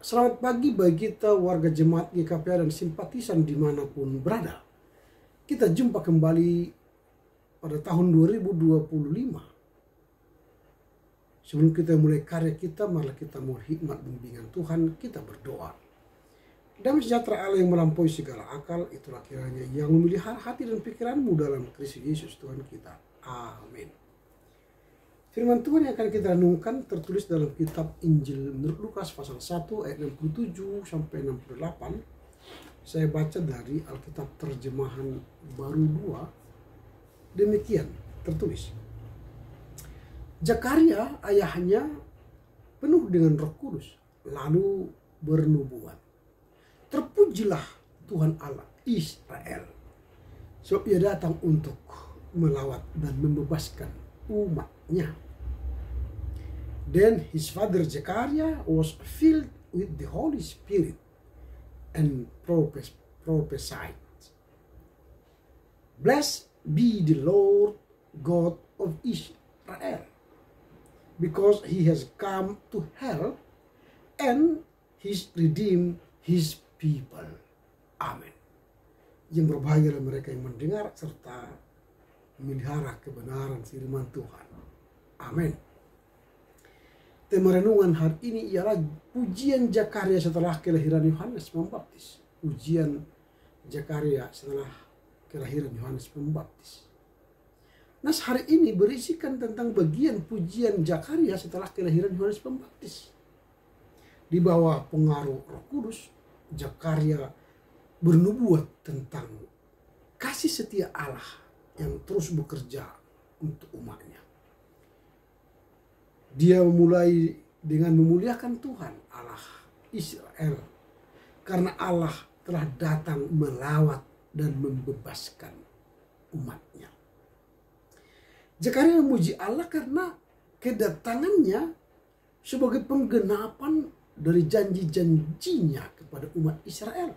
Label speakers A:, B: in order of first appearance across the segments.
A: Selamat pagi bagi kita warga jemaat GKPA dan simpatisan dimanapun berada. Kita jumpa kembali pada tahun 2025. Sebelum kita mulai karya kita, marilah kita mohon hikmat bimbingan Tuhan, kita berdoa. Damai sejahtera Allah yang melampaui segala akal, itulah kiranya yang memelihara hati dan pikiranmu dalam Kristus Yesus Tuhan kita. Amin. Firman Tuhan yang akan kita renungkan tertulis dalam kitab Injil menurut Lukas pasal 1 ayat 67 sampai 68. Saya baca dari Alkitab terjemahan baru 2. Demikian tertulis. Zakaria ayahnya penuh dengan Roh Kudus lalu bernubuat. Terpujilah Tuhan Allah Israel, sebab ia datang untuk melawat dan membebaskan umatnya. Then his father Zechariah was filled with the Holy Spirit and prophesied. Blessed be the Lord God of Israel, because he has come to help and he's redeemed his people. Amin. Yang berbahagia mereka yang mendengar serta memelihara kebenaran firman Tuhan. Amin. Tema renungan hari ini ialah pujian Zakaria setelah kelahiran Yohanes Pembaptis. Pujian Zakaria setelah kelahiran Yohanes Pembaptis. Nas hari ini berisikan tentang bagian pujian Zakaria setelah kelahiran Yohanes Pembaptis. Di bawah pengaruh Roh Kudus, Zakaria bernubuat tentang kasih setia Allah yang terus bekerja untuk umatnya. Dia memulai dengan memuliakan Tuhan Allah Israel, karena Allah telah datang melawat dan membebaskan umatnya. Zakaria memuji Allah karena kedatangannya sebagai penggenapan dari janji-janjinya kepada umat Israel.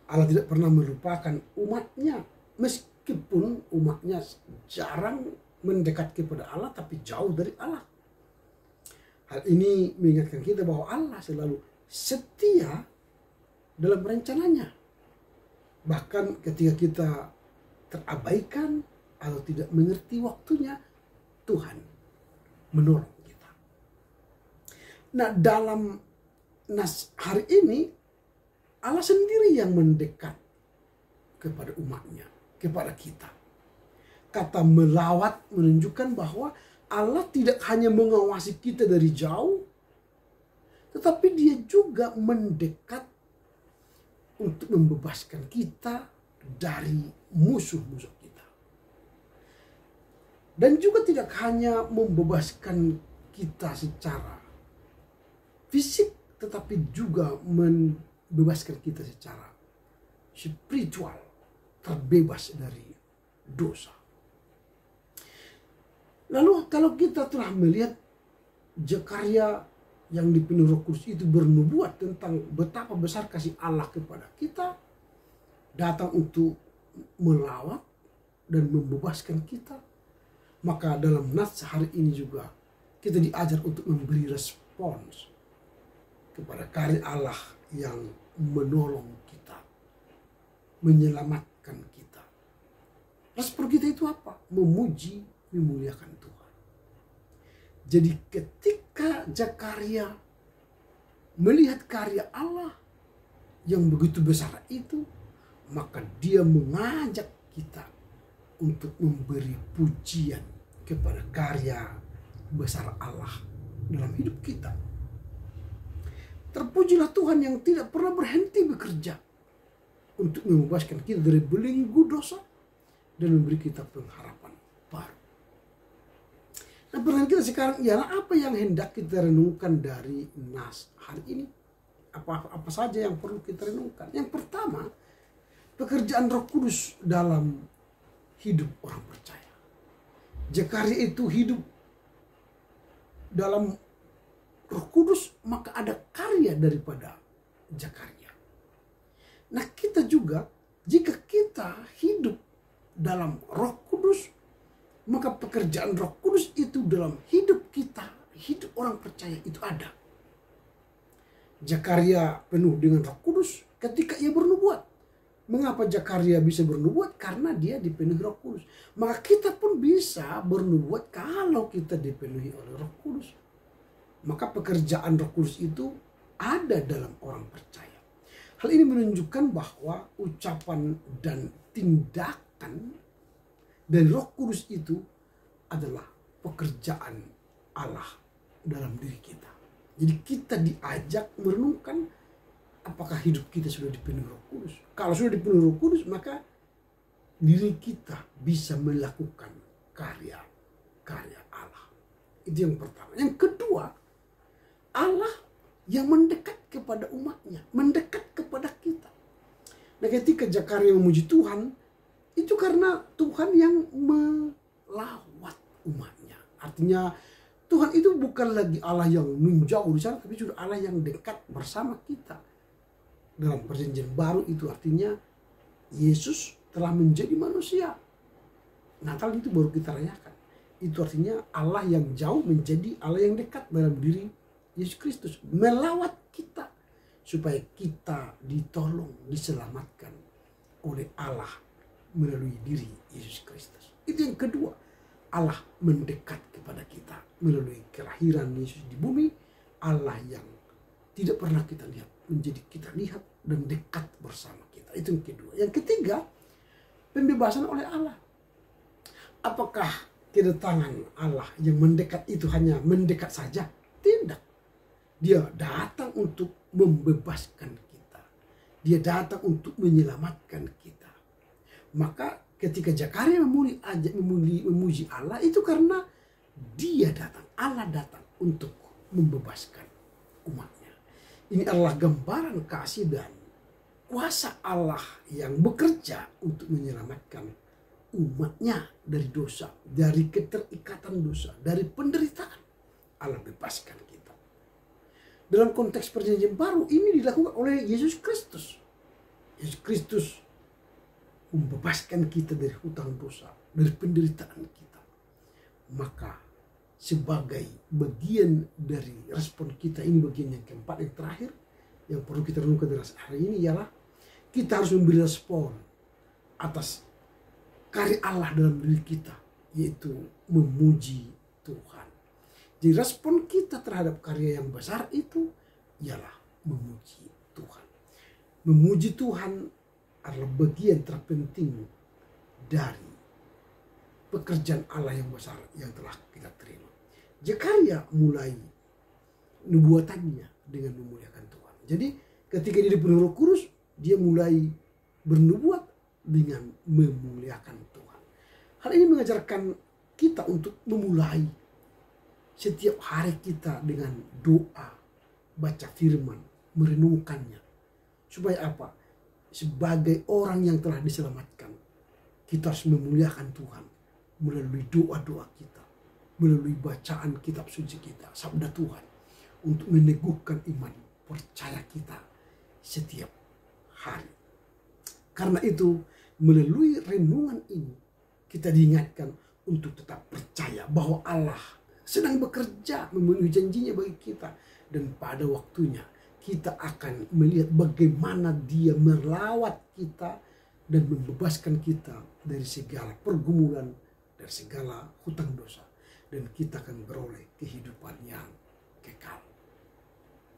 A: Allah tidak pernah melupakan umatnya, meskipun umatnya jarang mendekat kepada Allah tapi jauh dari Allah. Hal ini mengingatkan kita bahwa Allah selalu setia dalam rencananya. Bahkan ketika kita terabaikan atau tidak mengerti waktunya, Tuhan menolong kita. Nah, dalam nas hari ini, Allah sendiri yang mendekat kepada umatnya, kepada kita. Kata melawat menunjukkan bahwa Allah tidak hanya mengawasi kita dari jauh, tetapi dia juga mendekat untuk membebaskan kita dari musuh-musuh kita. Dan juga tidak hanya membebaskan kita secara fisik, tetapi juga membebaskan kita secara spiritual, terbebas dari dosa. Lalu kalau kita telah melihat Zakaria yang dipenuhi Roh Kudus itu bernubuat tentang betapa besar kasih Allah kepada kita, datang untuk melawat dan membebaskan kita, maka dalam nas hari ini juga kita diajar untuk memberi respons kepada karya Allah yang menolong kita, menyelamatkan kita. Respon kita itu apa? Memuji, memuliakan Tuhan. Jadi ketika Zakaria melihat karya Allah yang begitu besar itu, maka dia mengajak kita untuk memberi pujian kepada karya besar Allah dalam hidup kita. Terpujilah Tuhan yang tidak pernah berhenti bekerja untuk membebaskan kita dari belenggu dosa dan memberi kita pengharapan baru. Nah, pertanyaan kita sekarang ialah apa yang hendak kita renungkan dari nas hari ini? Apa saja yang perlu kita renungkan? Yang pertama, pekerjaan Roh Kudus dalam hidup orang percaya. Zakaria itu hidup dalam Roh Kudus, maka ada karya daripada Zakaria. Nah, kita juga jika kita hidup dalam Roh Kudus, maka pekerjaan Roh Kudus itu dalam hidup kita, hidup orang percaya itu ada. Zakaria penuh dengan Roh Kudus ketika ia bernubuat. Mengapa Zakaria bisa bernubuat? Karena dia dipenuhi Roh Kudus. Maka kita pun bisa bernubuat kalau kita dipenuhi oleh Roh Kudus. Maka pekerjaan Roh Kudus itu ada dalam orang percaya. Hal ini menunjukkan bahwa ucapan dan tindakan dari Roh Kudus itu adalah pekerjaan Allah dalam diri kita. Jadi kita diajak merenungkan apakah hidup kita sudah dipenuhi Roh Kudus. Kalau sudah dipenuhi Roh Kudus, maka diri kita bisa melakukan karya-karya Allah. Itu yang pertama. Yang kedua, Allah yang mendekat kepada umatnya, mendekat kepada kita. Nah, ketika Zakaria memuji Tuhan, itu karena Tuhan yang melawat umatnya. Artinya Tuhan itu bukan lagi Allah yang menjauh di sana, tapi sudah Allah yang dekat bersama kita. Dalam perjanjian baru itu artinya Yesus telah menjadi manusia. Natal itu baru kita rayakan. Itu artinya Allah yang jauh menjadi Allah yang dekat dalam diri Yesus Kristus. Melawat kita supaya kita ditolong, diselamatkan oleh Allah melalui diri Yesus Kristus. Itu yang kedua. Allah mendekat kepada kita melalui kelahiran Yesus di bumi. Allah yang tidak pernah kita lihat menjadi kita lihat dan dekat bersama kita. Itu yang kedua. Yang ketiga, pembebasan oleh Allah. Apakah kedatangan Allah yang mendekat itu hanya mendekat saja? Tidak. Dia datang untuk membebaskan kita. Dia datang untuk menyelamatkan kita. Maka ketika Zakaria memuji Allah itu karena dia datang. Allah datang untuk membebaskan umatnya. Ini adalah gambaran kasih dan kuasa Allah yang bekerja untuk menyelamatkan umatnya dari dosa, dari keterikatan dosa, dari penderitaan. Allah bebaskan kita. Dalam konteks perjanjian baru ini dilakukan oleh Yesus Kristus. Yesus Kristus membebaskan kita dari hutang dosa, dari penderitaan kita. Maka sebagai bagian dari respon kita, ini bagian yang keempat, yang terakhir, yang perlu kita renungkan dari hari ini ialah kita harus memberi respon atas karya Allah dalam diri kita, yaitu memuji Tuhan. Jadi respon kita terhadap karya yang besar itu ialah memuji Tuhan. Memuji Tuhan adalah bagian terpenting dari pekerjaan Allah yang besar yang telah kita terima. Zakaria mulai nubuatannya dengan memuliakan Tuhan. Jadi ketika dia dipenuhi Roh Kudus, dia mulai bernubuat dengan memuliakan Tuhan. Hal ini mengajarkan kita untuk memulai setiap hari kita dengan doa, baca firman, merenungkannya. Supaya apa? Sebagai orang yang telah diselamatkan, kita harus memuliakan Tuhan melalui doa-doa kita, melalui bacaan kitab suci kita, sabda Tuhan, untuk meneguhkan iman, percaya kita setiap hari. Karena itu, melalui renungan ini, kita diingatkan untuk tetap percaya bahwa Allah sedang bekerja memenuhi janjinya bagi kita. Dan pada waktunya, kita akan melihat bagaimana dia melawat kita dan membebaskan kita dari segala pergumulan, dari segala hutang dosa. Dan kita akan beroleh kehidupan yang kekal.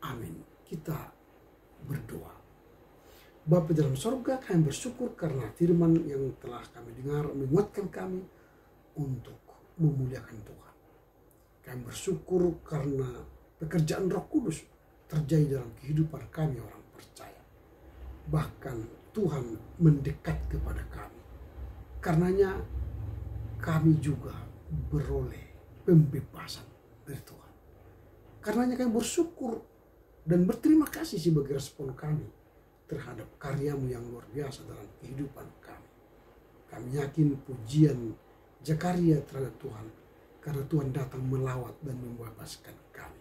A: Amin. Kita berdoa. Bapa dalam sorga, kami bersyukur karena firman yang telah kami dengar menguatkan kami untuk memuliakan Tuhan. Kami bersyukur karena pekerjaan Roh Kudus terjadi dalam kehidupan kami orang percaya. Bahkan Tuhan mendekat kepada kami. Karenanya kami juga beroleh pembebasan dari Tuhan. Karenanya kami bersyukur dan berterima kasih sebagai respon kami terhadap karyamu yang luar biasa dalam kehidupan kami. Kami yakin pujian Zakaria terhadap Tuhan karena Tuhan datang melawat dan membebaskan kami.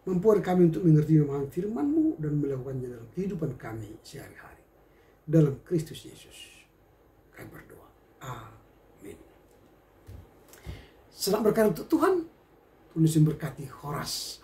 A: Mampukan kami untuk mengerti memahami firman-Mu dan melakukannya dalam kehidupan kami sehari-hari. Dalam Kristus Yesus kami berdoa. Amin. Selamat berkat untuk Tuhan. Tuhan memberkati. Horas.